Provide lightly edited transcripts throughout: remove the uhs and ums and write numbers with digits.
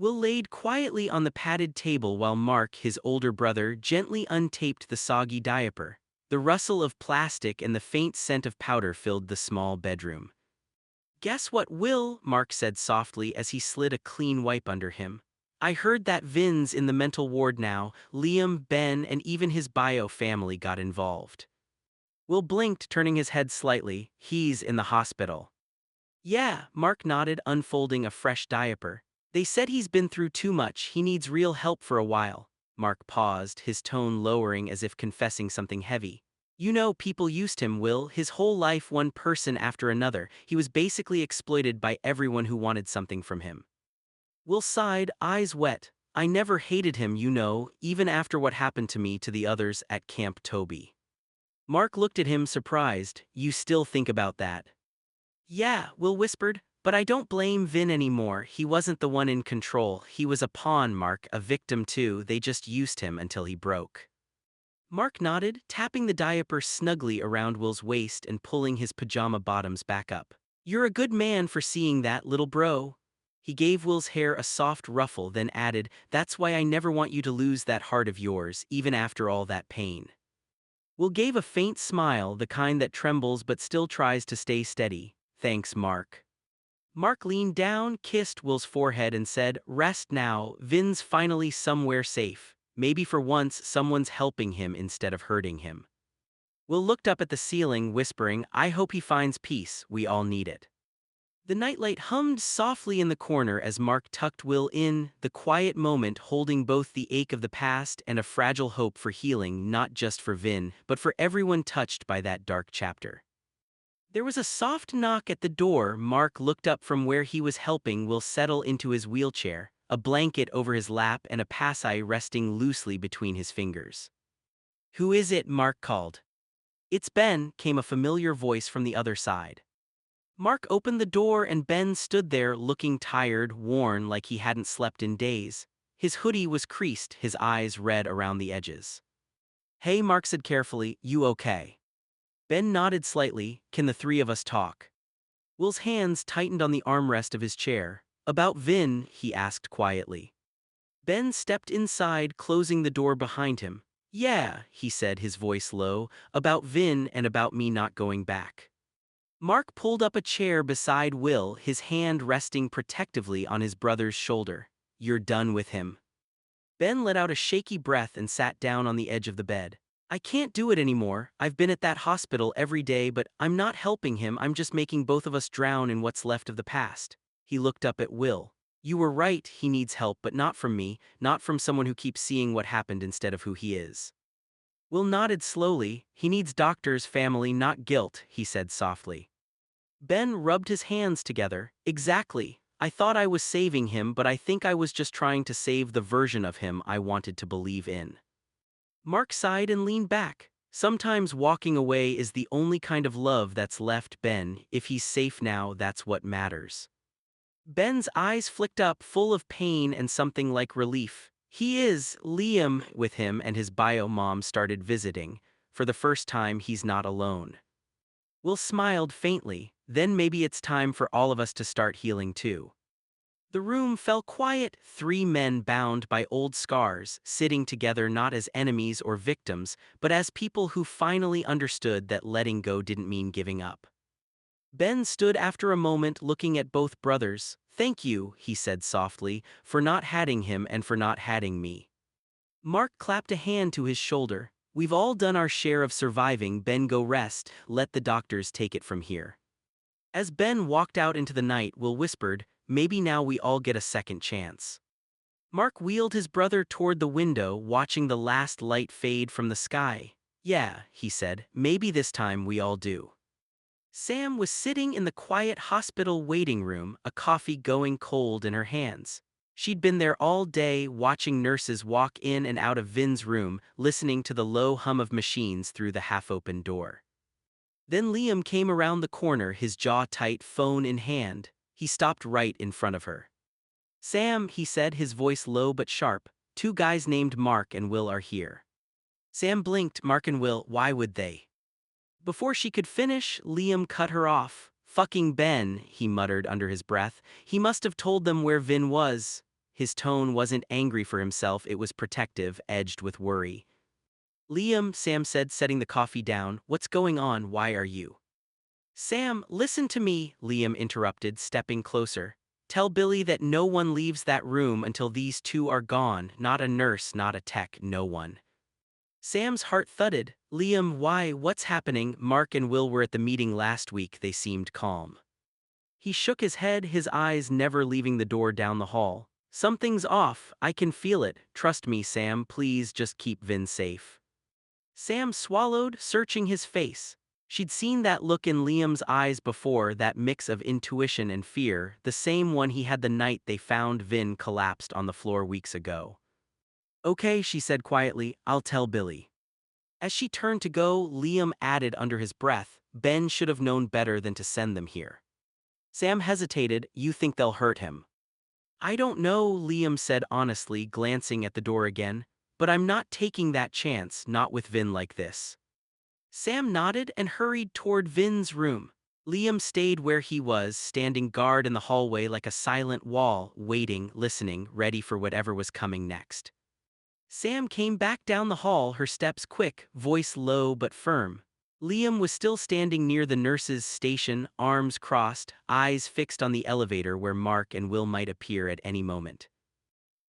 Will laid quietly on the padded table while Mark, his older brother, gently untaped the soggy diaper. The rustle of plastic and the faint scent of powder filled the small bedroom. "Guess what, Will?" Mark said softly as he slid a clean wipe under him. "I heard that Vin's in the mental ward now. Liam, Ben, and even his bio family got involved." Will blinked, turning his head slightly. "He's in the hospital." "Yeah," Mark nodded, unfolding a fresh diaper. "They said he's been through too much, he needs real help for a while." Mark paused, his tone lowering as if confessing something heavy. "You know, people used him, Will, his whole life one person after another. He was basically exploited by everyone who wanted something from him." Will sighed, eyes wet. "I never hated him, you know, even after what happened to me to the others at Camp Toby." Mark looked at him surprised. "You still think about that?" "Yeah," Will whispered, "but I don't blame Vin anymore. He wasn't the one in control. He was a pawn, Mark, a victim too. They just used him until he broke." Mark nodded, tapping the diaper snugly around Will's waist and pulling his pajama bottoms back up. "You're a good man for seeing that, little bro." He gave Will's hair a soft ruffle, then added, "That's why I never want you to lose that heart of yours, even after all that pain." Will gave a faint smile, the kind that trembles but still tries to stay steady. "Thanks, Mark." Mark leaned down, kissed Will's forehead and said, "Rest now, Vin's finally somewhere safe. Maybe for once someone's helping him instead of hurting him." Will looked up at the ceiling, whispering, "I hope he finds peace, we all need it." The nightlight hummed softly in the corner as Mark tucked Will in, the quiet moment holding both the ache of the past and a fragile hope for healing, not just for Vin, but for everyone touched by that dark chapter. There was a soft knock at the door. Mark looked up from where he was helping Will settle into his wheelchair, a blanket over his lap and a pasai resting loosely between his fingers. "Who is it?" Mark called. "It's Ben," came a familiar voice from the other side. Mark opened the door and Ben stood there looking tired, worn like he hadn't slept in days. His hoodie was creased, his eyes red around the edges. "Hey," Mark said carefully, "you okay?" Ben nodded slightly. "Can the three of us talk?" Will's hands tightened on the armrest of his chair. "About Vin?" he asked quietly. Ben stepped inside, closing the door behind him. "Yeah," he said, his voice low, "about Vin and about me not going back." Mark pulled up a chair beside Will, his hand resting protectively on his brother's shoulder. "You're done with him." Ben let out a shaky breath and sat down on the edge of the bed. "I can't do it anymore. I've been at that hospital every day, but I'm not helping him. I'm just making both of us drown in what's left of the past." He looked up at Will. "You were right, he needs help, but not from me, not from someone who keeps seeing what happened instead of who he is." Will nodded slowly. "He needs doctors, family, not guilt," he said softly. Ben rubbed his hands together. "Exactly. I thought I was saving him, but I think I was just trying to save the version of him I wanted to believe in." Mark sighed and leaned back. "Sometimes walking away is the only kind of love that's left, Ben. If he's safe now, that's what matters." Ben's eyes flicked up, full of pain and something like relief. "He is." Liam with him and his bio mom started visiting. For the first time, he's not alone. Will smiled faintly. "Then maybe it's time for all of us to start healing too." The room fell quiet, three men bound by old scars, sitting together not as enemies or victims, but as people who finally understood that letting go didn't mean giving up. Ben stood after a moment looking at both brothers. "Thank you," he said softly, "for not hatting him and for not hatting me." Mark clapped a hand to his shoulder. "We've all done our share of surviving, Ben. Go rest, let the doctors take it from here." As Ben walked out into the night, Will whispered, "Maybe now we all get a second chance." Mark wheeled his brother toward the window, watching the last light fade from the sky. "Yeah," he said, "maybe this time we all do." Sam was sitting in the quiet hospital waiting room, a coffee going cold in her hands. She'd been there all day, watching nurses walk in and out of Vin's room, listening to the low hum of machines through the half-open door. Then Liam came around the corner, his jaw tight, phone in hand. He stopped right in front of her. "Sam," he said, his voice low but sharp, "two guys named Mark and Will are here." Sam blinked. "Mark and Will, why would they?" Before she could finish, Liam cut her off. "Fucking Ben," he muttered under his breath. "He must have told them where Vin was." His tone wasn't angry for himself, it was protective, edged with worry. "Liam," Sam said, setting the coffee down, "what's going on? Why are you?" "Sam, listen to me," Liam interrupted, stepping closer. "Tell Billy that no one leaves that room until these two are gone, not a nurse, not a tech, no one." Sam's heart thudded. "Liam, why? What's happening?" Mark and Will were at the meeting last week, they seemed calm. He shook his head, his eyes never leaving the door down the hall. "Something's off, I can feel it. Trust me, Sam, please just keep Vin safe." Sam swallowed, searching his face. She'd seen that look in Liam's eyes before, that mix of intuition and fear, the same one he had the night they found Vin collapsed on the floor weeks ago. "Okay," she said quietly, "I'll tell Billy." As she turned to go, Liam added under his breath, "Ben should have known better than to send them here." Sam hesitated. "You think they'll hurt him?" "I don't know," Liam said honestly, glancing at the door again, "but I'm not taking that chance, not with Vin like this." Sam nodded and hurried toward Vin's room. Liam stayed where he was, standing guard in the hallway like a silent wall, waiting, listening, ready for whatever was coming next. Sam came back down the hall, her steps quick, voice low but firm. Liam was still standing near the nurse's station, arms crossed, eyes fixed on the elevator where Mark and Will might appear at any moment.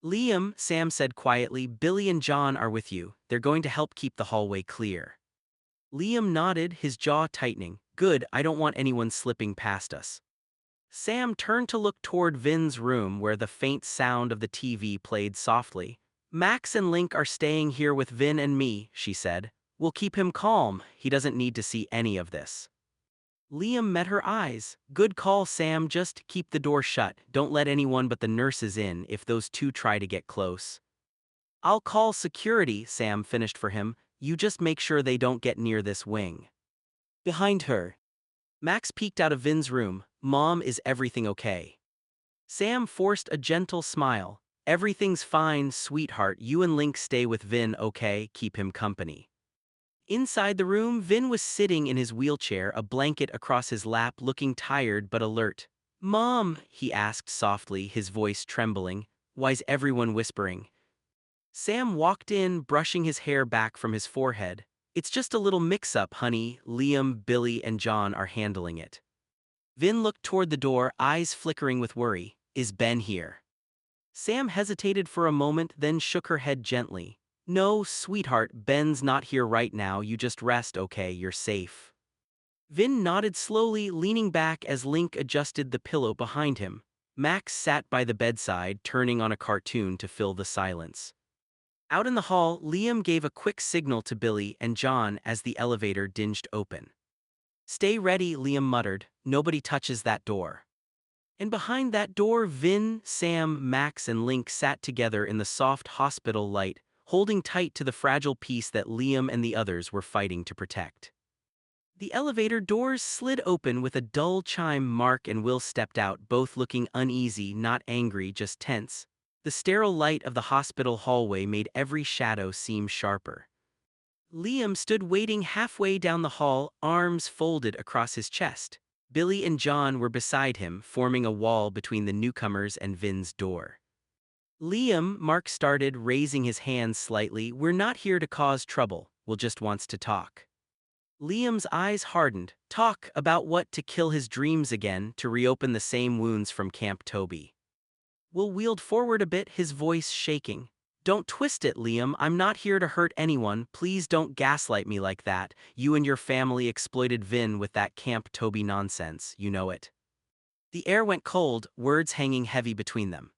"Liam," Sam said quietly, "Billy and John are with you. They're going to help keep the hallway clear." Liam nodded, his jaw tightening. "Good, I don't want anyone slipping past us." Sam turned to look toward Vin's room where the faint sound of the TV played softly. "Max and Link are staying here with Vin and me," she said. "We'll keep him calm, he doesn't need to see any of this." Liam met her eyes. "Good call, Sam, just keep the door shut, don't let anyone but the nurses in if those two try to get close." "I'll call security," Sam finished for him. "You just make sure they don't get near this wing." Behind her, Max peeked out of Vin's room. "Mom, is everything okay?" Sam forced a gentle smile. "Everything's fine, sweetheart. You and Link stay with Vin, okay? Keep him company." Inside the room, Vin was sitting in his wheelchair, a blanket across his lap, looking tired but alert. "Mom," he asked softly, his voice trembling. "Why's everyone whispering?" Sam walked in, brushing his hair back from his forehead. "It's just a little mix-up, honey. Liam, Billy, and John are handling it." Vin looked toward the door, eyes flickering with worry. "Is Ben here?" Sam hesitated for a moment, then shook her head gently. "No, sweetheart, Ben's not here right now. You just rest, okay? You're safe." Vin nodded slowly, leaning back as Link adjusted the pillow behind him. Max sat by the bedside, turning on a cartoon to fill the silence. Out in the hall, Liam gave a quick signal to Billy and John as the elevator dinged open. "Stay ready," Liam muttered. "Nobody touches that door." And behind that door, Vin, Sam, Max, and Link sat together in the soft hospital light, holding tight to the fragile piece that Liam and the others were fighting to protect. The elevator doors slid open with a dull chime. Mark and Will stepped out, both looking uneasy, not angry, just tense. The sterile light of the hospital hallway made every shadow seem sharper. Liam stood waiting halfway down the hall, arms folded across his chest. Billy and John were beside him, forming a wall between the newcomers and Vin's door. "Liam," Mark started, raising his hands slightly, "we're not here to cause trouble, Will just wants to talk." Liam's eyes hardened. "Talk about what? To kill his dreams again, to reopen the same wounds from Camp Toby." Will wheeled forward a bit, his voice shaking. "Don't twist it, Liam. I'm not here to hurt anyone. Please don't gaslight me like that. You and your family exploited Vin with that Camp Toby nonsense, you know it." The air went cold, words hanging heavy between them.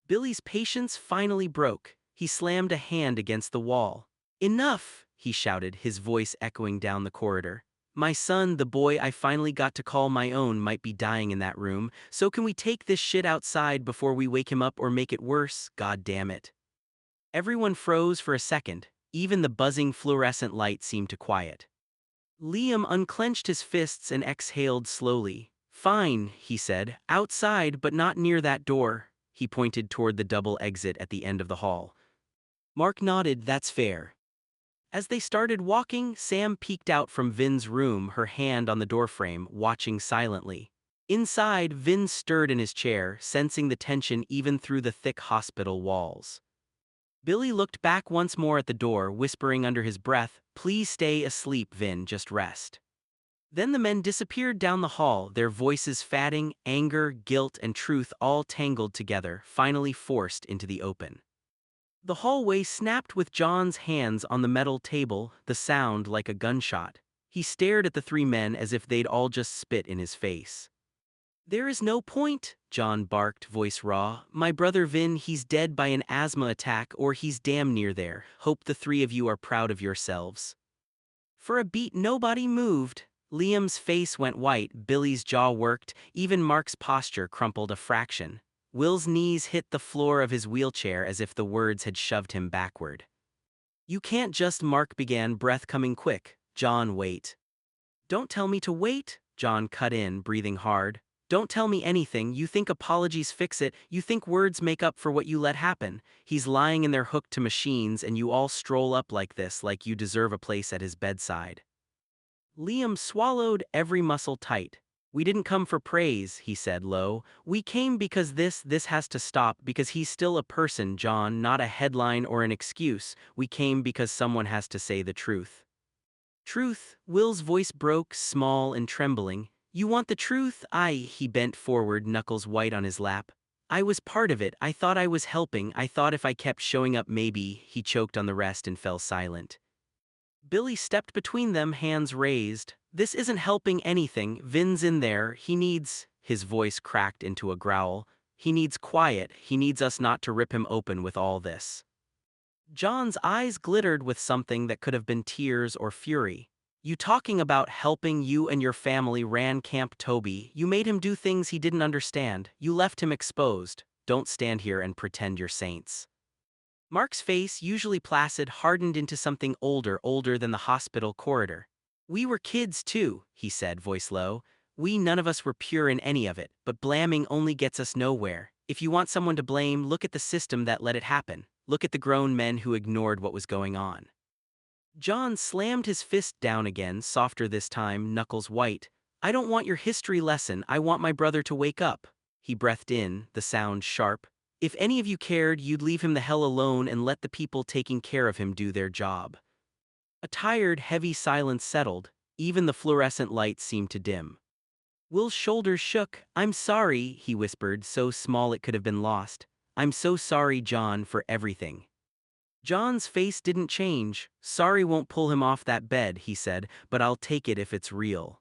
Billy's patience finally broke. He slammed a hand against the wall. "Enough!" he shouted, his voice echoing down the corridor. "My son, the boy I finally got to call my own, might be dying in that room, so can we take this shit outside before we wake him up or make it worse? God damn it." Everyone froze for a second. Even the buzzing fluorescent light seemed to quiet. Liam unclenched his fists and exhaled slowly. "Fine," he said. "Outside, but not near that door." He pointed toward the double exit at the end of the hall. Mark nodded. "That's fair." As they started walking, Sam peeked out from Vin's room, her hand on the doorframe, watching silently. Inside, Vin stirred in his chair, sensing the tension even through the thick hospital walls. Billy looked back once more at the door, whispering under his breath, "Please stay asleep, Vin, just rest." Then the men disappeared down the hall, their voices fatting, anger, guilt, and truth all tangled together, finally forced into the open. The hallway snapped with John's hands on the metal table, the sound like a gunshot. He stared at the three men as if they'd all just spit in his face. "There is no point," John barked, voice raw. "My brother Vin, he's dead by an asthma attack, or he's damn near there. Hope the three of you are proud of yourselves." For a beat nobody moved. Liam's face went white, Billy's jaw worked, even Mark's posture crumpled a fraction. Will's knees hit the floor of his wheelchair as if the words had shoved him backward. "You can't just," Mark began, breath coming quick. "John, wait." "Don't tell me to wait," John cut in, breathing hard. "Don't tell me anything. You think apologies fix it, you think words make up for what you let happen. He's lying in there hooked to machines and you all stroll up like this, like you deserve a place at his bedside." Liam swallowed, every muscle tight. "We didn't come for praise," he said low. "We came because this has to stop, because he's still a person, John, not a headline or an excuse. We came because someone has to say the truth." "Truth?" Will's voice broke, small and trembling. "You want the truth?" He bent forward, knuckles white on his lap. "I was part of it. I thought I was helping. I thought if I kept showing up maybe." He choked on the rest and fell silent. Billy stepped between them, hands raised. "This isn't helping anything. Vin's in there. He needs—" His voice cracked into a growl. "He needs quiet. He needs us not to rip him open with all this." John's eyes glittered with something that could have been tears or fury. "You talking about helping? You and your family ran Camp Toby. You made him do things he didn't understand. You left him exposed. Don't stand here and pretend you're saints." Mark's face, usually placid, hardened into something older than the hospital corridor. "We were kids too," he said, voice low. None of us were pure in any of it, but blaming only gets us nowhere. If you want someone to blame, look at the system that let it happen. Look at the grown men who ignored what was going on." John slammed his fist down again, softer this time, knuckles white. "I don't want your history lesson, I want my brother to wake up." He breathed in, the sound sharp. "If any of you cared, you'd leave him the hell alone and let the people taking care of him do their job." A tired, heavy silence settled. Even the fluorescent lights seemed to dim. Will's shoulders shook. "I'm sorry," he whispered, so small it could have been lost. "I'm so sorry, John, for everything." John's face didn't change. "Sorry won't pull him off that bed," he said, "but I'll take it if it's real."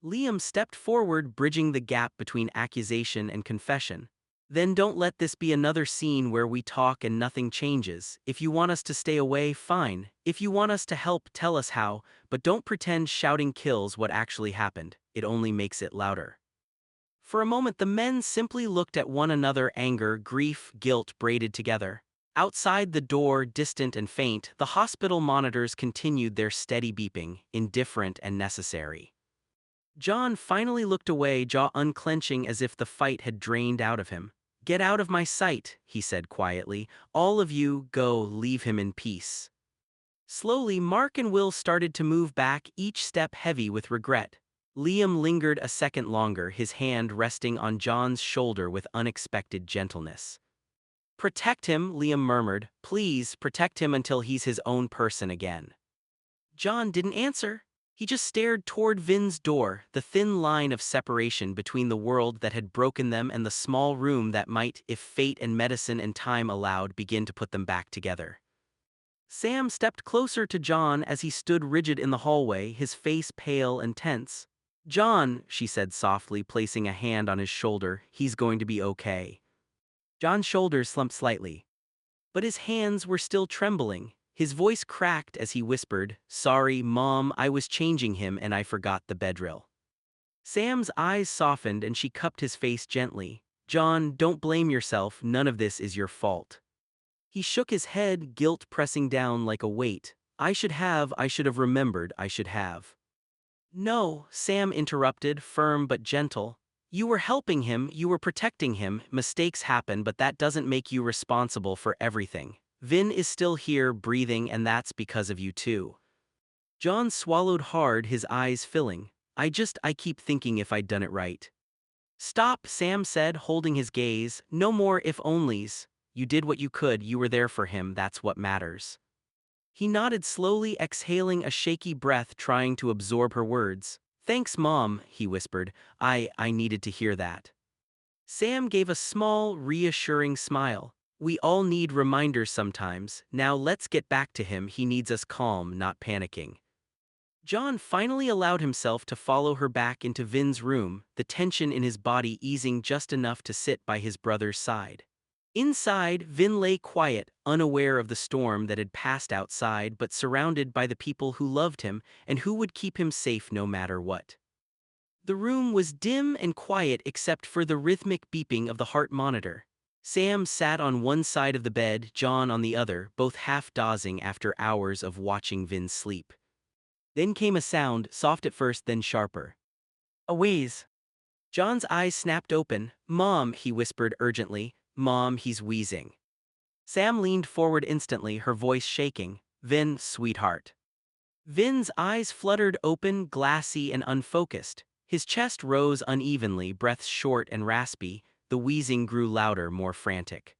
Liam stepped forward, bridging the gap between accusation and confession. "Then don't let this be another scene where we talk and nothing changes. If you want us to stay away, fine. If you want us to help, tell us how, but don't pretend shouting kills what actually happened. It only makes it louder." For a moment the men simply looked at one another, anger, grief, guilt braided together. Outside the door, distant and faint, the hospital monitors continued their steady beeping, indifferent and necessary. John finally looked away, jaw unclenching as if the fight had drained out of him. "Get out of my sight," he said quietly. "All of you, go, leave him in peace." Slowly, Mark and Will started to move back, each step heavy with regret. Liam lingered a second longer, his hand resting on John's shoulder with unexpected gentleness. "Protect him," Liam murmured. "Please, protect him until he's his own person again." John didn't answer. He just stared toward Vin's door, the thin line of separation between the world that had broken them and the small room that might, if fate and medicine and time allowed, begin to put them back together. Sam stepped closer to John as he stood rigid in the hallway, his face pale and tense. "John," she said softly, placing a hand on his shoulder, "he's going to be okay." John's shoulders slumped slightly, but his hands were still trembling. His voice cracked as he whispered, "Sorry, Mom, I was changing him and I forgot the bedrill." Sam's eyes softened and she cupped his face gently. "John, don't blame yourself, none of this is your fault." He shook his head, guilt pressing down like a weight. I should have remembered, I should have." "No," Sam interrupted, firm but gentle. "You were helping him, you were protecting him, mistakes happen, but that doesn't make you responsible for everything. Vin is still here, breathing, and that's because of you too." John swallowed hard, his eyes filling. I keep thinking if I'd done it right. Stop, Sam said, holding his gaze. No more if-onlys. You did what you could, you were there for him, that's what matters. He nodded slowly, exhaling a shaky breath, trying to absorb her words. Thanks, Mom, he whispered. I needed to hear that. Sam gave a small, reassuring smile. We all need reminders sometimes. Now let's get back to him. He needs us calm, not panicking. John finally allowed himself to follow her back into Vin's room, the tension in his body easing just enough to sit by his brother's side. Inside, Vin lay quiet, unaware of the storm that had passed outside but surrounded by the people who loved him and who would keep him safe no matter what. The room was dim and quiet except for the rhythmic beeping of the heart monitor. Sam sat on one side of the bed, John on the other, both half dozing after hours of watching Vin sleep. Then came a sound, soft at first then sharper. A wheeze. John's eyes snapped open. Mom, he whispered urgently. Mom, he's wheezing. Sam leaned forward instantly, her voice shaking. Vin, sweetheart. Vin's eyes fluttered open, glassy and unfocused. His chest rose unevenly, breaths short and raspy. The wheezing grew louder, more frantic.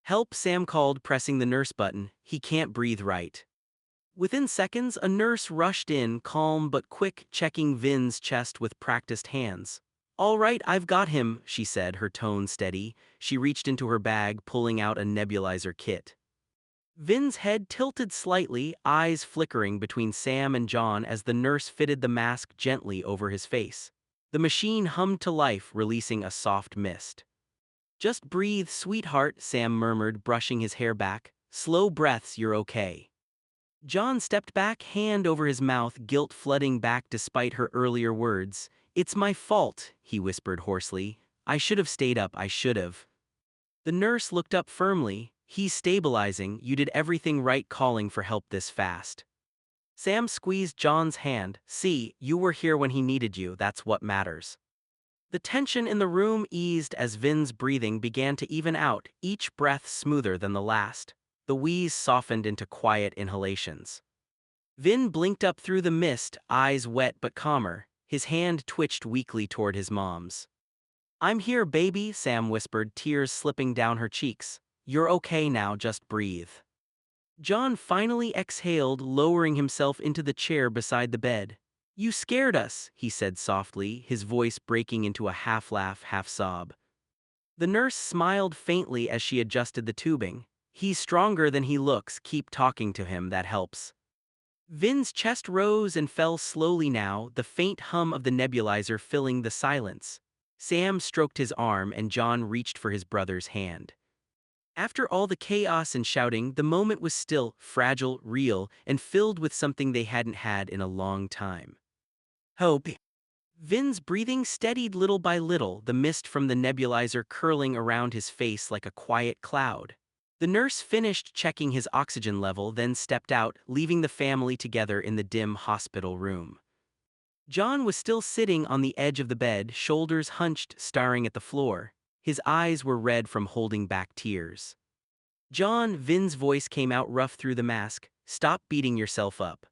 Help, Sam called, pressing the nurse button. He can't breathe right. Within seconds, a nurse rushed in, calm but quick, checking Vin's chest with practiced hands. All right, I've got him, she said, her tone steady. She reached into her bag, pulling out a nebulizer kit. Vin's head tilted slightly, eyes flickering between Sam and John as the nurse fitted the mask gently over his face. The machine hummed to life, releasing a soft mist. Just breathe, sweetheart, Sam murmured, brushing his hair back. Slow breaths, you're okay. John stepped back, hand over his mouth, guilt flooding back despite her earlier words. It's my fault, he whispered hoarsely. I should have stayed up, I should have. The nurse looked up firmly. He's stabilizing, you did everything right calling for help this fast. Sam squeezed John's hand. See, you were here when he needed you, that's what matters. The tension in the room eased as Vin's breathing began to even out, each breath smoother than the last. The wheeze softened into quiet inhalations. Vin blinked up through the mist, eyes wet but calmer. His hand twitched weakly toward his mom's. I'm here, baby, Sam whispered, tears slipping down her cheeks. You're okay now, just breathe. John finally exhaled, lowering himself into the chair beside the bed. You scared us, he said softly, his voice breaking into a half-laugh, half-sob. The nurse smiled faintly as she adjusted the tubing. He's stronger than he looks, keep talking to him, that helps. Vin's chest rose and fell slowly now, the faint hum of the nebulizer filling the silence. Sam stroked his arm and John reached for his brother's hand. After all the chaos and shouting, the moment was still, fragile, real, and filled with something they hadn't had in a long time. Hope. Vin's breathing steadied little by little, the mist from the nebulizer curling around his face like a quiet cloud. The nurse finished checking his oxygen level, then stepped out, leaving the family together in the dim hospital room. John was still sitting on the edge of the bed, shoulders hunched, staring at the floor. His eyes were red from holding back tears. John, Vin's voice came out rough through the mask. Stop beating yourself up.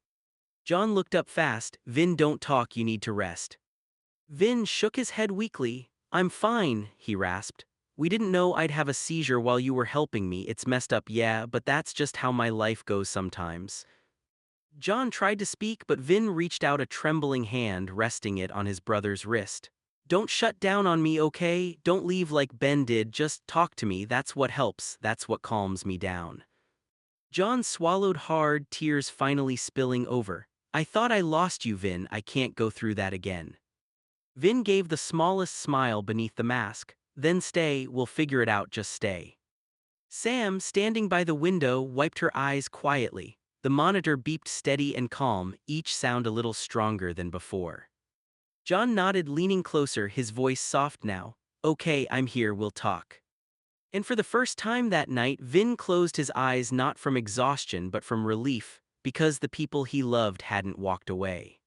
John looked up fast. Vin, don't talk, you need to rest. Vin shook his head weakly. I'm fine, he rasped. We didn't know I'd have a seizure while you were helping me. It's messed up, yeah, but that's just how my life goes sometimes. John tried to speak, but Vin reached out a trembling hand, resting it on his brother's wrist. Don't shut down on me, okay? Don't leave like Ben did, just talk to me, that's what helps, that's what calms me down. John swallowed hard, tears finally spilling over. I thought I lost you, Vin, I can't go through that again. Vin gave the smallest smile beneath the mask. Then stay, we'll figure it out, just stay. Sam, standing by the window, wiped her eyes quietly. The monitor beeped steady and calm, each sound a little stronger than before. John nodded, leaning closer, his voice soft now. Okay, I'm here, we'll talk. And for the first time that night, Vin closed his eyes not from exhaustion but from relief, because the people he loved hadn't walked away.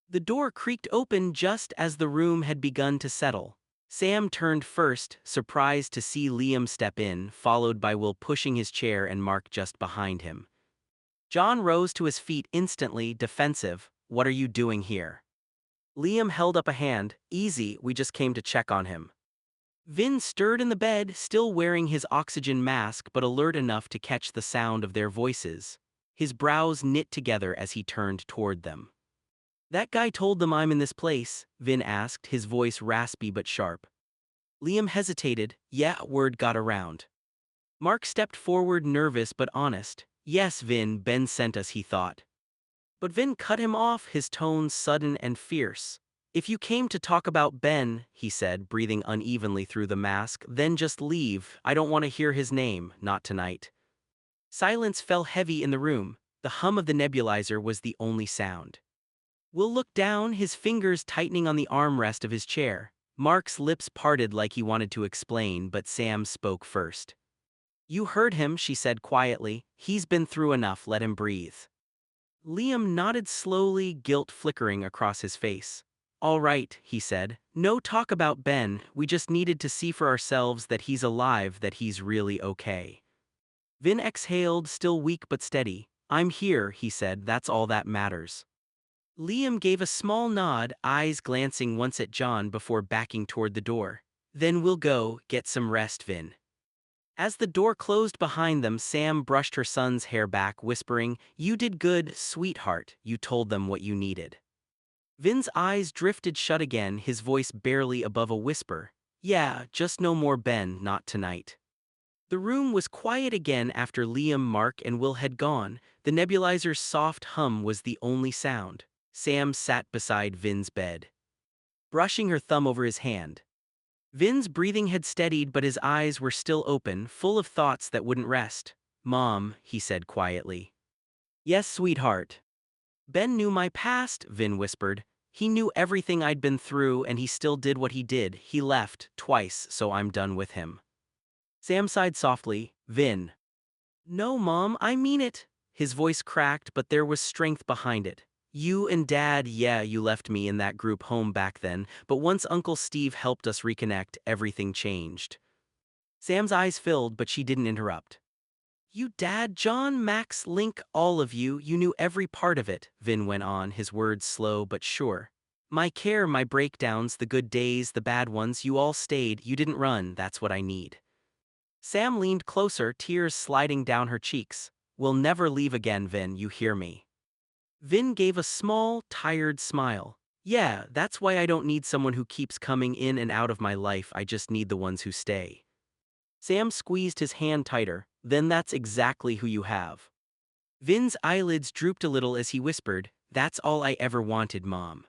The door creaked open just as the room had begun to settle. Sam turned first, surprised to see Liam step in, followed by Will pushing his chair and Mark just behind him. John rose to his feet instantly, defensive. What are you doing here? Liam held up a hand. Easy, we just came to check on him. Vin stirred in the bed, still wearing his oxygen mask but alert enough to catch the sound of their voices. His brows knit together as he turned toward them. That guy told them I'm in this place, Vin asked, his voice raspy but sharp. Liam hesitated. Yeah, word got around. Mark stepped forward, nervous but honest. Yes, Vin, Ben sent us, he thought. But Vin cut him off, his tone sudden and fierce. If you came to talk about Ben, he said, breathing unevenly through the mask, then just leave. I don't want to hear his name, not tonight. Silence fell heavy in the room. The hum of the nebulizer was the only sound. Will looked down, his fingers tightening on the armrest of his chair. Mark's lips parted like he wanted to explain, but Sam spoke first. You heard him, she said quietly. He's been through enough, let him breathe. Liam nodded slowly, guilt flickering across his face. All right, he said. No talk about Ben, we just needed to see for ourselves that he's alive, that he's really okay. Vin exhaled, still weak but steady. I'm here, he said, that's all that matters. Liam gave a small nod, eyes glancing once at John before backing toward the door. Then we'll go, get some rest, Vin. As the door closed behind them, Sam brushed her son's hair back, whispering, You did good, sweetheart, you told them what you needed. Vin's eyes drifted shut again, his voice barely above a whisper. Yeah, just no more Ben, not tonight. The room was quiet again after Liam, Mark, and Will had gone. The nebulizer's soft hum was the only sound. Sam sat beside Vin's bed, brushing her thumb over his hand. Vin's breathing had steadied, but his eyes were still open, full of thoughts that wouldn't rest. Mom, he said quietly. Yes, sweetheart. Ben knew my past, Vin whispered. He knew everything I'd been through, and he still did what he did. He left, twice, so I'm done with him. Sam sighed softly. Vin. No, Mom, I mean it. His voice cracked, but there was strength behind it. You and Dad, yeah, you left me in that group home back then, but once Uncle Steve helped us reconnect, everything changed. Sam's eyes filled, but she didn't interrupt. You, Dad, John, Max, Link, all of you knew every part of it, Vin went on, his words slow but sure. My care, my breakdowns, the good days, the bad ones, you all stayed, you didn't run, that's what I need. Sam leaned closer, tears sliding down her cheeks. We'll never leave again, Vin, you hear me? Vin gave a small, tired smile. Yeah, that's why I don't need someone who keeps coming in and out of my life, I just need the ones who stay. Sam squeezed his hand tighter. Then that's exactly who you have. Vin's eyelids drooped a little as he whispered, That's all I ever wanted, Mom.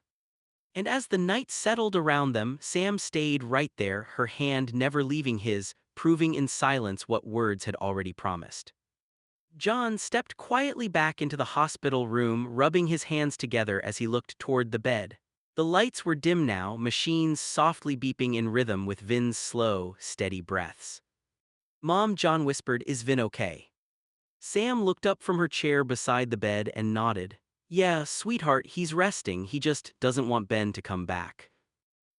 And as the night settled around them, Sam stayed right there, her hand never leaving his, proving in silence what words had already promised. John stepped quietly back into the hospital room, rubbing his hands together as he looked toward the bed. The lights were dim now, machines softly beeping in rhythm with Vin's slow, steady breaths. Mom, John whispered, is Vin okay? Sam looked up from her chair beside the bed and nodded. Yeah, sweetheart, he's resting, he just doesn't want Ben to come back.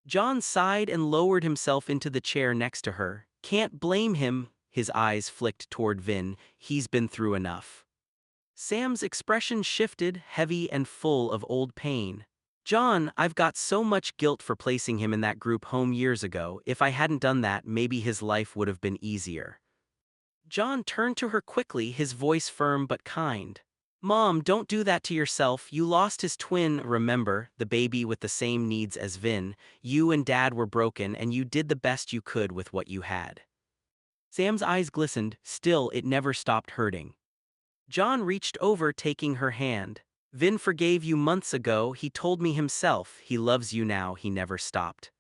John sighed and lowered himself into the chair next to her. Can't blame him, his eyes flicked toward Vin, he's been through enough. Sam's expression shifted, heavy and full of old pain. John, I've got so much guilt for placing him in that group home years ago. If I hadn't done that, maybe his life would have been easier. John turned to her quickly, his voice firm but kind. Mom, don't do that to yourself. You lost his twin, remember, the baby with the same needs as Vin. You and Dad were broken and you did the best you could with what you had. Sam's eyes glistened, still it never stopped hurting. John reached over, taking her hand. Vin forgave you months ago, he told me himself, he loves you now, he never stopped.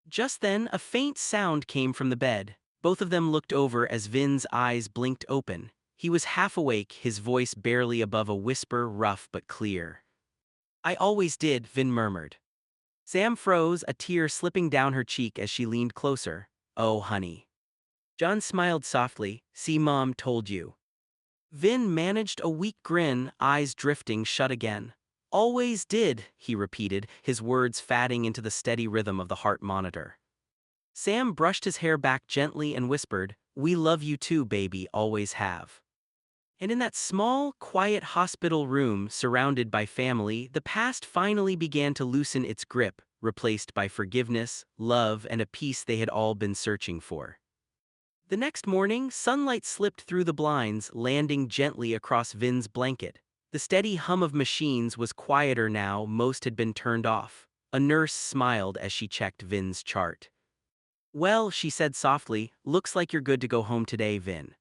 Just then, a faint sound came from the bed. Both of them looked over as Vin's eyes blinked open. He was half awake, his voice barely above a whisper, rough but clear. I always did, Vin murmured. Sam froze, a tear slipping down her cheek as she leaned closer. Oh, honey. John smiled softly. See, Mom told you. Vin managed a weak grin, eyes drifting shut again. Always did, he repeated, his words fading into the steady rhythm of the heart monitor. Sam brushed his hair back gently and whispered, We love you too, baby, always have. And in that small, quiet hospital room surrounded by family, the past finally began to loosen its grip, replaced by forgiveness, love, and a peace they had all been searching for. The next morning, sunlight slipped through the blinds, landing gently across Vin's blanket. The steady hum of machines was quieter now, most had been turned off. A nurse smiled as she checked Vin's chart. "Well," she said softly, "looks like you're good to go home today, Vin."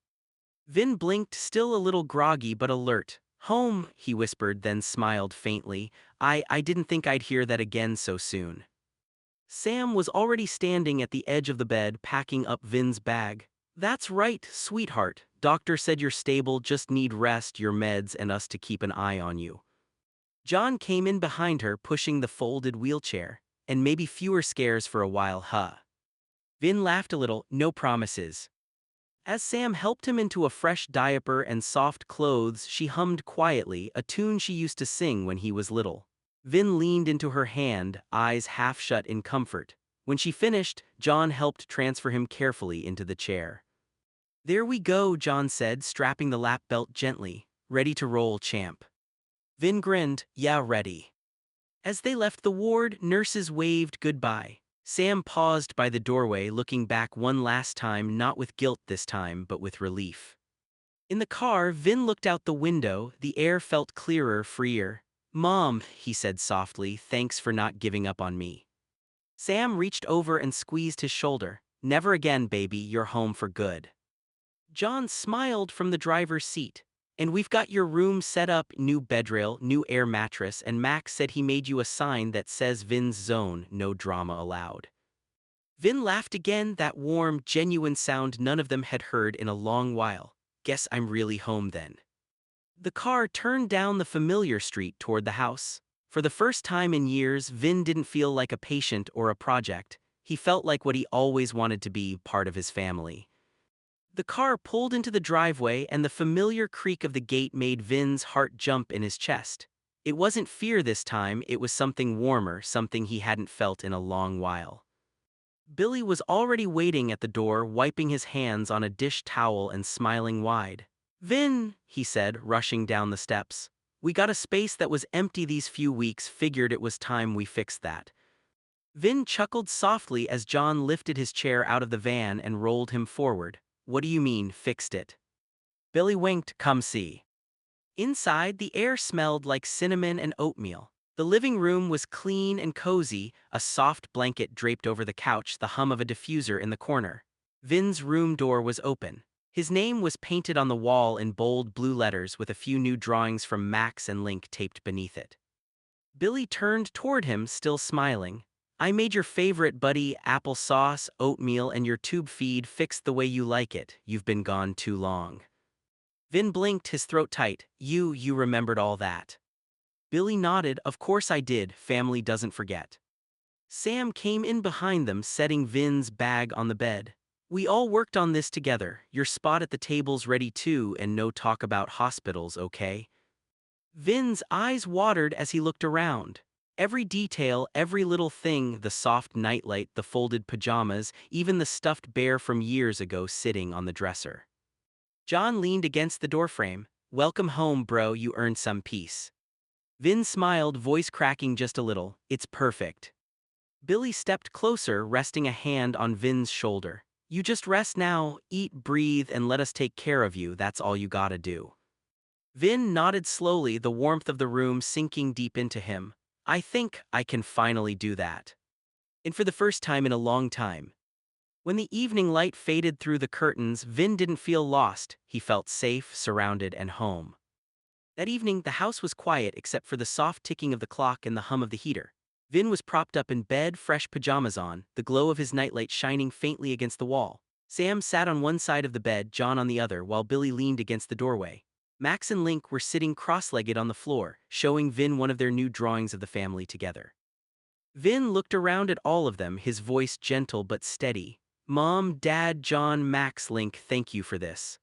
Vin blinked, still a little groggy but alert. "Home," he whispered, then smiled faintly. I didn't think I'd hear that again so soon." Sam was already standing at the edge of the bed, packing up Vin's bag. "That's right, sweetheart. Doctor said you're stable, just need rest, your meds, and us to keep an eye on you." John came in behind her, pushing the folded wheelchair. "And maybe fewer scares for a while, huh?" Vin laughed a little. "No promises." As Sam helped him into a fresh diaper and soft clothes, she hummed quietly, a tune she used to sing when he was little. Vin leaned into her hand, eyes half shut in comfort. When she finished, John helped transfer him carefully into the chair. "There we go," John said, strapping the lap belt gently. "Ready to roll, champ." Vin grinned. "Yeah, ready." As they left the ward, nurses waved goodbye. Sam paused by the doorway, looking back one last time, not with guilt this time, but with relief. In the car, Vin looked out the window. The air felt clearer, freer. "Mom," he said softly, "thanks for not giving up on me." Sam reached over and squeezed his shoulder. "Never again, baby, you're home for good." John smiled from the driver's seat. "And we've got your room set up, new bedrail, new air mattress, and Max said he made you a sign that says Vin's Zone, no drama allowed." Vin laughed again, that warm, genuine sound none of them had heard in a long while. "Guess I'm really home then." The car turned down the familiar street toward the house. For the first time in years, Vin didn't feel like a patient or a project. He felt like what he always wanted to be, part of his family. The car pulled into the driveway, and the familiar creak of the gate made Vin's heart jump in his chest. It wasn't fear this time, it was something warmer, something he hadn't felt in a long while. Billy was already waiting at the door, wiping his hands on a dish towel and smiling wide. "Vin," he said, rushing down the steps. "We got a space that was empty these few weeks, figured it was time we fixed that." Vin chuckled softly as John lifted his chair out of the van and rolled him forward. "What do you mean, fixed it?" Billy winked. "Come see." Inside, the air smelled like cinnamon and oatmeal. The living room was clean and cozy, a soft blanket draped over the couch, the hum of a diffuser in the corner. Vin's room door was open. His name was painted on the wall in bold blue letters with a few new drawings from Max and Link taped beneath it. Billy turned toward him, still smiling. "I made your favorite, buddy, applesauce, oatmeal, and your tube feed fixed the way you like it. You've been gone too long." Vin blinked, his throat tight. You remembered all that." Billy nodded. "Of course I did, family doesn't forget." Sam came in behind them, setting Vin's bag on the bed. "We all worked on this together. Your spot at the table's ready too, and no talk about hospitals, okay?" Vin's eyes watered as he looked around. Every detail, every little thing, the soft nightlight, the folded pajamas, even the stuffed bear from years ago sitting on the dresser. John leaned against the doorframe. "Welcome home, bro, you earned some peace." Vin smiled, voice cracking just a little. "It's perfect." Billy stepped closer, resting a hand on Vin's shoulder. "You just rest now, eat, breathe, and let us take care of you, that's all you gotta do." Vin nodded slowly, the warmth of the room sinking deep into him. "I think I can finally do that." And for the first time in a long time. When the evening light faded through the curtains, Vin didn't feel lost. He felt safe, surrounded, and home. That evening, the house was quiet except for the soft ticking of the clock and the hum of the heater. Vin was propped up in bed, fresh pajamas on, the glow of his nightlight shining faintly against the wall. Sam sat on one side of the bed, John on the other, while Billy leaned against the doorway. Max and Link were sitting cross-legged on the floor, showing Vin one of their new drawings of the family together. Vin looked around at all of them, his voice gentle but steady. "Mom, Dad, John, Max, Link, thank you for this."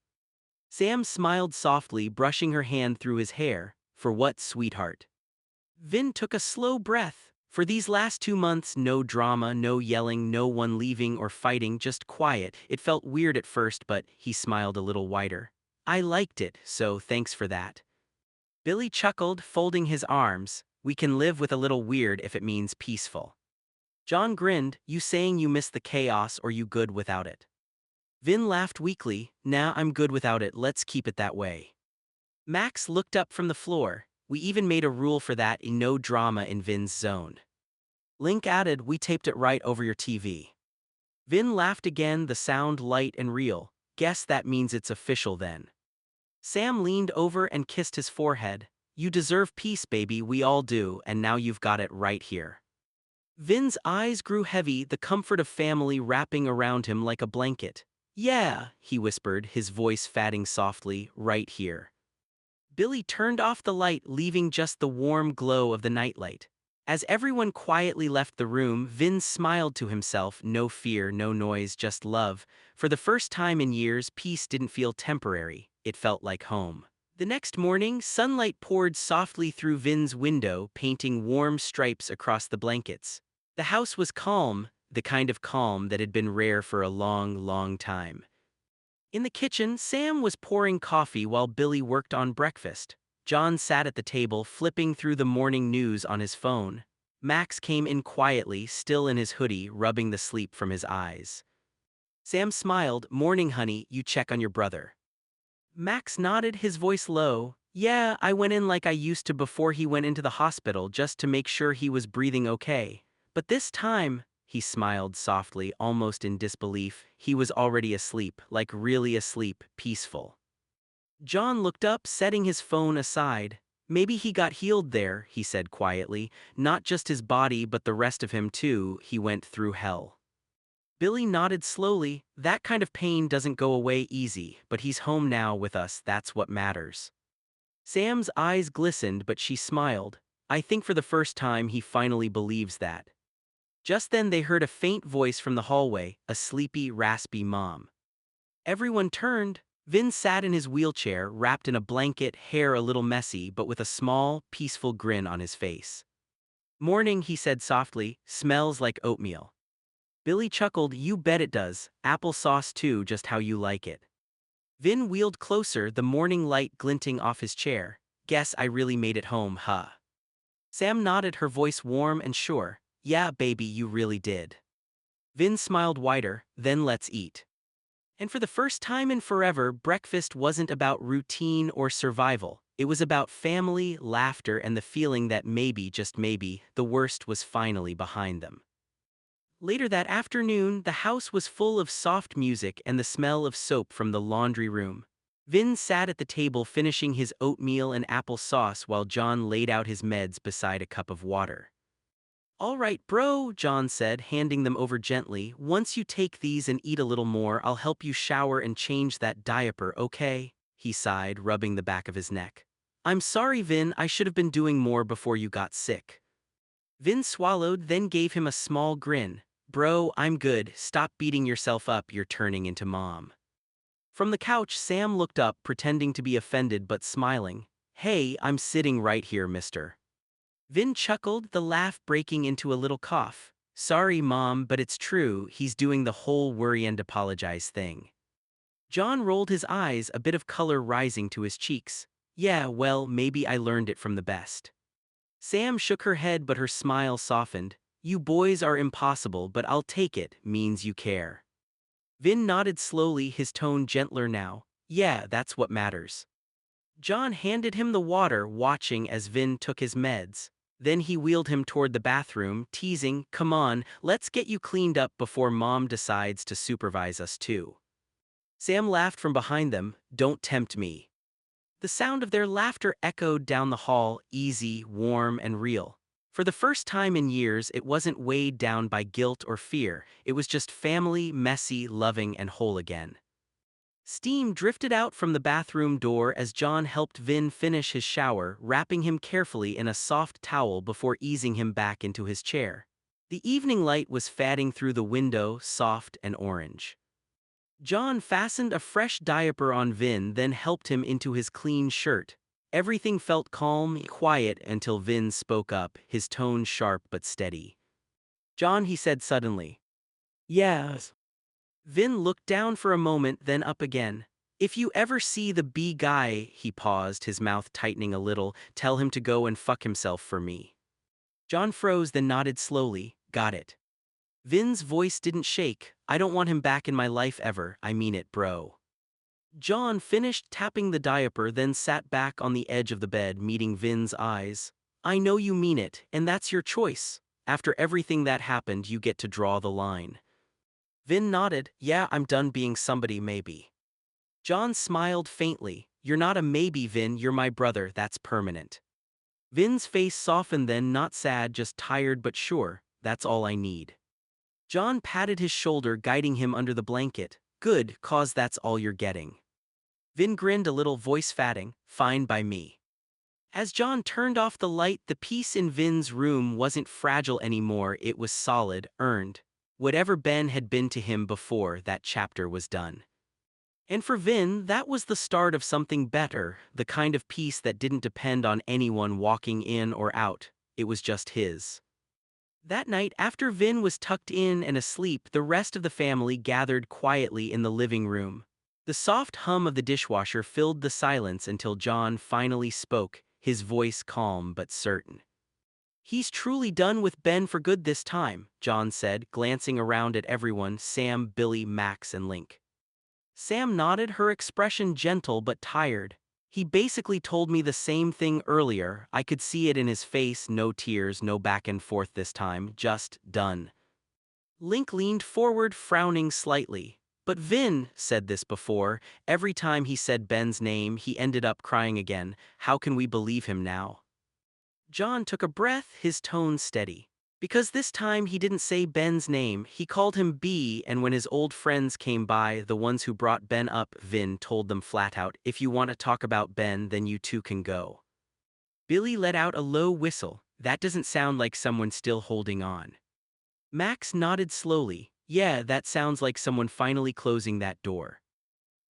Sam smiled softly, brushing her hand through his hair. "For what, sweetheart?" Vin took a slow breath. For these last 2 months, no drama, no yelling, no one leaving or fighting, just quiet. It felt weird at first, but he smiled a little wider. I liked it, so thanks for that. Billy chuckled, folding his arms. We can live with a little weird if it means peaceful. John grinned, you saying you miss the chaos or you good without it? Vin laughed weakly, nah, I'm good without it, let's keep it that way. Max looked up from the floor. We even made a rule for that in no drama in Vin's zone. Link added, we taped it right over your TV. Vin laughed again, the sound light and real. Guess that means it's official then. Sam leaned over and kissed his forehead. You deserve peace, baby, we all do, and now you've got it right here. Vin's eyes grew heavy, the comfort of family wrapping around him like a blanket. Yeah, he whispered, his voice fatting softly, right here. Billy turned off the light, leaving just the warm glow of the nightlight. As everyone quietly left the room, Vin smiled to himself, no fear, no noise, just love. For the first time in years, peace didn't feel temporary, it felt like home. The next morning, sunlight poured softly through Vin's window, painting warm stripes across the blankets. The house was calm, the kind of calm that had been rare for a long, long time. In the kitchen, Sam was pouring coffee while Billy worked on breakfast. John sat at the table, flipping through the morning news on his phone. Max came in quietly, still in his hoodie, rubbing the sleep from his eyes. Sam smiled, morning honey, you check on your brother. Max nodded, his voice low. Yeah, I went in like I used to before he went into the hospital just to make sure he was breathing okay. But this time, he smiled softly, almost in disbelief, he was already asleep, like really asleep, peaceful. John looked up, setting his phone aside. Maybe he got healed there, he said quietly. Not just his body but the rest of him too, he went through hell. Billy nodded slowly. That kind of pain doesn't go away easy, but he's home now with us, that's what matters. Sam's eyes glistened, but she smiled. I think for the first time he finally believes that. Just then they heard a faint voice from the hallway, a sleepy, raspy mom. Everyone turned. Vin sat in his wheelchair, wrapped in a blanket, hair a little messy but with a small, peaceful grin on his face. Morning, he said softly, smells like oatmeal. Billy chuckled, you bet it does, applesauce too, just how you like it. Vin wheeled closer, the morning light glinting off his chair. Guess I really made it home, huh? Sam nodded, her voice warm and sure. Yeah, baby, you really did. Vin smiled wider, then let's eat. And for the first time in forever, breakfast wasn't about routine or survival. It was about family, laughter, and the feeling that maybe, just maybe, the worst was finally behind them. Later that afternoon, the house was full of soft music and the smell of soap from the laundry room. Vin sat at the table finishing his oatmeal and apple sauce while John laid out his meds beside a cup of water. All right, bro, John said, handing them over gently. Once you take these and eat a little more, I'll help you shower and change that diaper, okay? He sighed, rubbing the back of his neck. I'm sorry, Vin, I should have been doing more before you got sick. Vin swallowed, then gave him a small grin. Bro, I'm good, stop beating yourself up, you're turning into mom. From the couch, Sam looked up, pretending to be offended but smiling. Hey, I'm sitting right here, mister. Vin chuckled, the laugh breaking into a little cough. Sorry, Mom, but it's true, he's doing the whole worry and apologize thing. John rolled his eyes, a bit of color rising to his cheeks. Yeah, well, maybe I learned it from the best. Sam shook her head, but her smile softened. You boys are impossible, but I'll take it, means you care. Vin nodded slowly, his tone gentler now. Yeah, that's what matters. John handed him the water, watching as Vin took his meds. Then he wheeled him toward the bathroom, teasing, come on, let's get you cleaned up before Mom decides to supervise us too. Sam laughed from behind them, don't tempt me. The sound of their laughter echoed down the hall, easy, warm, and real. For the first time in years, it wasn't weighed down by guilt or fear, it was just family, messy, loving, and whole again. Steam drifted out from the bathroom door as John helped Vin finish his shower, wrapping him carefully in a soft towel before easing him back into his chair. The evening light was fading through the window, soft and orange. John fastened a fresh diaper on Vin, then helped him into his clean shirt. Everything felt calm, quiet until Vin spoke up, his tone sharp but steady. John, he said suddenly. Yes. Vin looked down for a moment, then up again. If you ever see the B guy, he paused, his mouth tightening a little, tell him to go and fuck himself for me. John froze, then nodded slowly, got it. Vin's voice didn't shake, I don't want him back in my life ever, I mean it, bro. John finished tapping the diaper, then sat back on the edge of the bed, meeting Vin's eyes. I know you mean it, and that's your choice. After everything that happened, you get to draw the line. Vin nodded, yeah, I'm done being somebody maybe. John smiled faintly, you're not a maybe, Vin, you're my brother, that's permanent. Vin's face softened, then not sad, just tired but sure, that's all I need. John patted his shoulder, guiding him under the blanket. Good, cause that's all you're getting. Vin grinned a little, voice fatting, fine by me. As John turned off the light, the peace in Vin's room wasn't fragile anymore, it was solid, earned. Whatever Ben had been to him before that chapter was done. And for Vin, that was the start of something better, the kind of peace that didn't depend on anyone walking in or out, it was just his. That night, after Vin was tucked in and asleep, the rest of the family gathered quietly in the living room. The soft hum of the dishwasher filled the silence until John finally spoke, his voice calm but certain. He's truly done with Ben for good this time, John said, glancing around at everyone, Sam, Billy, Max, and Link. Sam nodded, her expression gentle but tired. He basically told me the same thing earlier, I could see it in his face, no tears, no back and forth this time, just done. Link leaned forward, frowning slightly. But Vin said this before, every time he said Ben's name he ended up crying again, how can we believe him now? John took a breath, his tone steady. Because this time he didn't say Ben's name, he called him B, and when his old friends came by, the ones who brought Ben up, Vin told them flat out, if you want to talk about Ben, then you two can go. Billy let out a low whistle, that doesn't sound like someone still holding on. Max nodded slowly, yeah, that sounds like someone finally closing that door.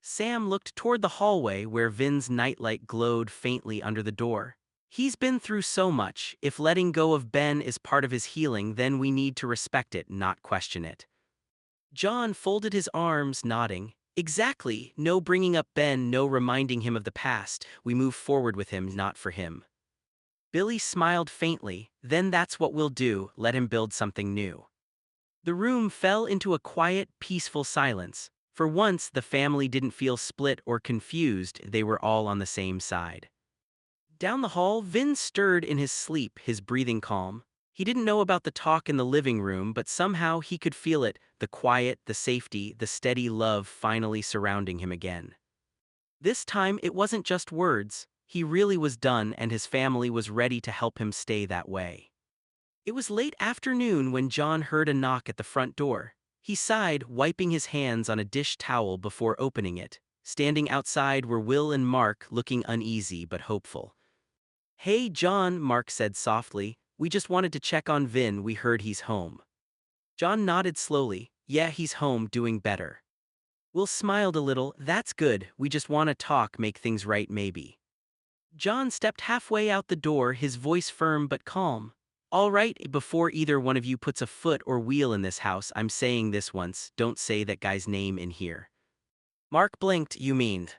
Sam looked toward the hallway where Vin's nightlight glowed faintly under the door. He's been through so much, if letting go of Ben is part of his healing, then we need to respect it, not question it. John folded his arms, nodding. Exactly, no bringing up Ben, no reminding him of the past, we move forward with him, not for him. Billy smiled faintly, then that's what we'll do, let him build something new. The room fell into a quiet, peaceful silence. For once, the family didn't feel split or confused, they were all on the same side. Down the hall, Vin stirred in his sleep, his breathing calm. He didn't know about the talk in the living room, but somehow he could feel it, the quiet, the safety, the steady love finally surrounding him again. This time it wasn't just words, he really was done and his family was ready to help him stay that way. It was late afternoon when John heard a knock at the front door. He sighed, wiping his hands on a dish towel before opening it. Standing outside were Will and Mark, looking uneasy but hopeful. Hey John, Mark said softly, we just wanted to check on Vin, we heard he's home. John nodded slowly, yeah, he's home, doing better. Will smiled a little, that's good, we just want to talk, make things right maybe. John stepped halfway out the door, his voice firm but calm. All right, before either one of you puts a foot or wheel in this house, I'm saying this once, don't say that guy's name in here. Mark blinked, you mean?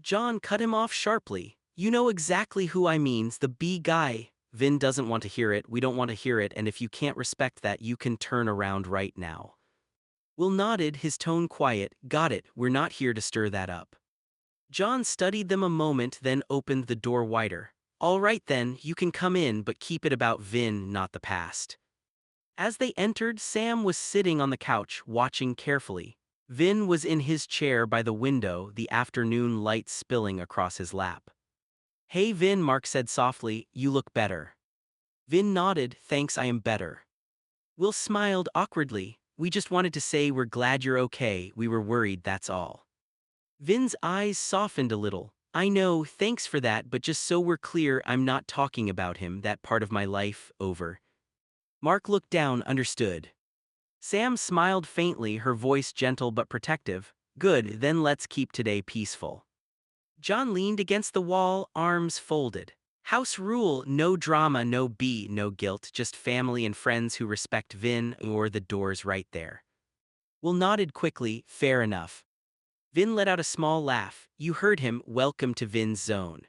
John cut him off sharply. You know exactly who I means, the B guy. Vin doesn't want to hear it, we don't want to hear it, and if you can't respect that, you can turn around right now. Will nodded, his tone quiet, got it, we're not here to stir that up. John studied them a moment, then opened the door wider. All right then, you can come in, but keep it about Vin, not the past. As they entered, Sam was sitting on the couch, watching carefully. Vin was in his chair by the window, the afternoon light spilling across his lap. Hey Vin, Mark said softly, you look better. Vin nodded, thanks, I am better. Will smiled awkwardly, we just wanted to say we're glad you're okay, we were worried, that's all. Vin's eyes softened a little. I know, thanks for that, but just so we're clear, I'm not talking about him, that part of my life, over. Mark looked down, understood. Sam smiled faintly, her voice gentle but protective. Good, then let's keep today peaceful. John leaned against the wall, arms folded. House rule, no drama, no B, no guilt, just family and friends who respect Vin, or the door's right there. Will nodded quickly, fair enough. Vin let out a small laugh. You heard him. Welcome to Vin's zone.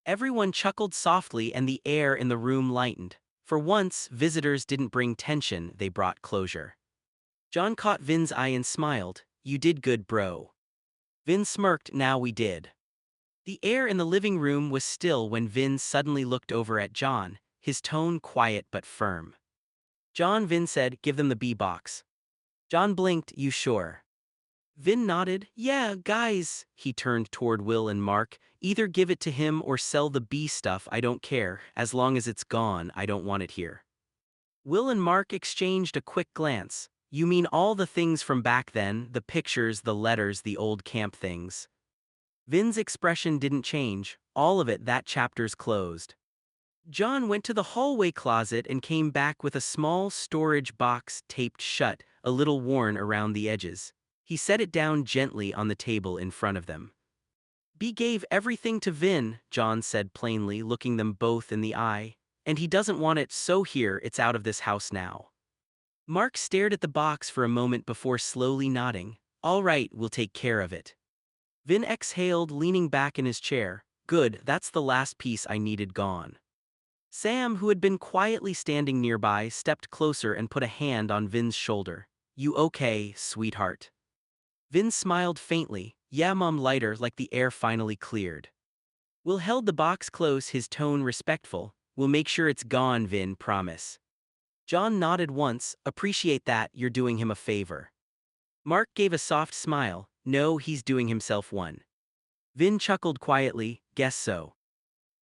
Everyone chuckled softly and the air in the room lightened. For once, visitors didn't bring tension, they brought closure. John caught Vin's eye and smiled. You did good, bro. Vin smirked. Now we did. The air in the living room was still when Vin suddenly looked over at John, his tone quiet but firm. John, Vin said, give them the B-box. John blinked. You sure? Vin nodded. Yeah, guys. He turned toward Will and Mark. Either give it to him or sell the B stuff, I don't care. As long as it's gone, I don't want it here. Will and Mark exchanged a quick glance. You mean all the things from back then, the pictures, the letters, the old camp things? Vin's expression didn't change. All of it. That chapter's closed. John went to the hallway closet and came back with a small storage box taped shut, a little worn around the edges. He set it down gently on the table in front of them. B gave everything to Vin, John said plainly, looking them both in the eye. And he doesn't want it, so here, it's out of this house now. Mark stared at the box for a moment before slowly nodding. All right, we'll take care of it. Vin exhaled, leaning back in his chair. Good, that's the last piece I needed gone. Sam, who had been quietly standing nearby, stepped closer and put a hand on Vin's shoulder. You okay, sweetheart? Vin smiled faintly. Yeah, Mom, lighter, like the air finally cleared. Will held the box close, his tone respectful. We'll make sure it's gone, Vin, promise. John nodded once. Appreciate that, you're doing him a favor. Mark gave a soft smile. No, he's doing himself one. Vin chuckled quietly. Guess so.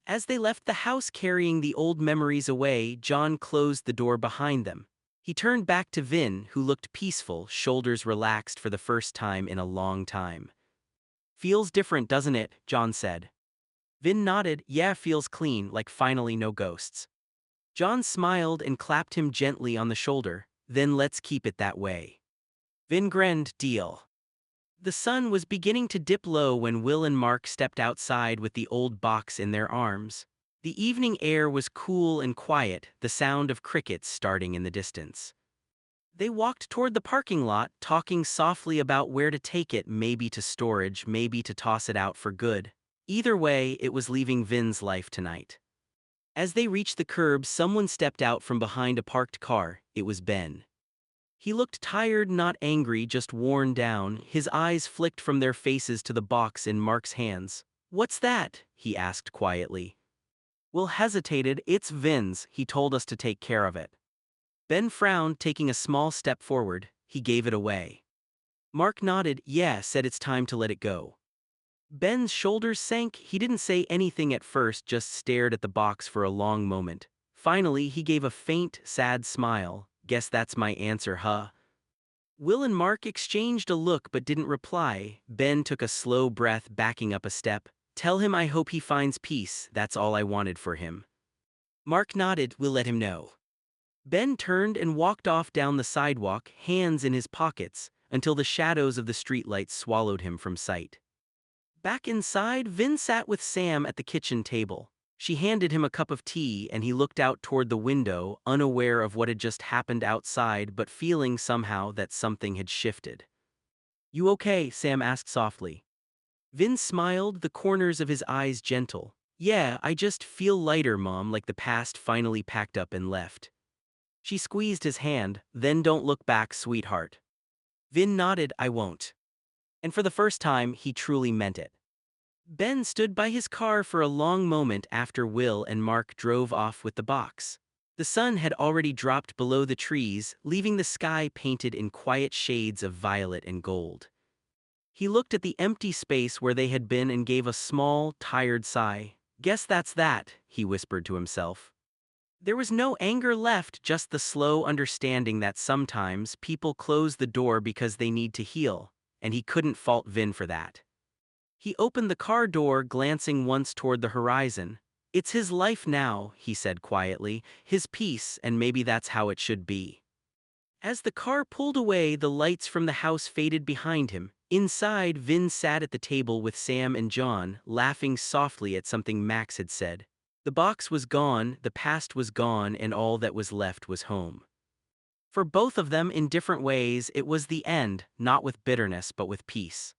As they left the house carrying the old memories away, John closed the door behind them. He turned back to Vin, who looked peaceful, shoulders relaxed for the first time in a long time. Feels different, doesn't it? John said. Vin nodded. Yeah, feels clean, like finally no ghosts. John smiled and clapped him gently on the shoulder. Then let's keep it that way. Vin grinned. Deal. The sun was beginning to dip low when Will and Mark stepped outside with the old box in their arms. The evening air was cool and quiet, the sound of crickets starting in the distance. They walked toward the parking lot, talking softly about where to take it, maybe to storage, maybe to toss it out for good. Either way, it was leaving Vin's life tonight. As they reached the curb, someone stepped out from behind a parked car. It was Ben. He looked tired, not angry, just worn down. His eyes flicked from their faces to the box in Mark's hands. What's that? He asked quietly. Will hesitated. It's Vin's. He told us to take care of it. Ben frowned, taking a small step forward. He gave it away. Mark nodded. Yeah, said it's time to let it go. Ben's shoulders sank. He didn't say anything at first, just stared at the box for a long moment. Finally, he gave a faint, sad smile. Guess that's my answer, huh? Will and Mark exchanged a look but didn't reply. Ben took a slow breath, backing up a step. Tell him I hope he finds peace, that's all I wanted for him. Mark nodded. We'll let him know. Ben turned and walked off down the sidewalk, hands in his pockets, until the shadows of the streetlights swallowed him from sight. Back inside, Vin sat with Sam at the kitchen table. She handed him a cup of tea and he looked out toward the window, unaware of what had just happened outside but feeling somehow that something had shifted. You okay? Sam asked softly. Vin smiled, the corners of his eyes gentle. Yeah, I just feel lighter, Mom, like the past finally packed up and left. She squeezed his hand. Then don't look back, sweetheart. Vin nodded. I won't. And for the first time, he truly meant it. Ben stood by his car for a long moment after Will and Mark drove off with the box. The sun had already dropped below the trees, leaving the sky painted in quiet shades of violet and gold. He looked at the empty space where they had been and gave a small, tired sigh. Guess that's that, he whispered to himself. There was no anger left, just the slow understanding that sometimes people close the door because they need to heal, and he couldn't fault Vin for that. He opened the car door, glancing once toward the horizon. It's his life now, he said quietly, his peace, and maybe that's how it should be. As the car pulled away, the lights from the house faded behind him. Inside, Vin sat at the table with Sam and John, laughing softly at something Max had said. The box was gone, the past was gone, and all that was left was home. For both of them, in different ways, it was the end, not with bitterness but with peace.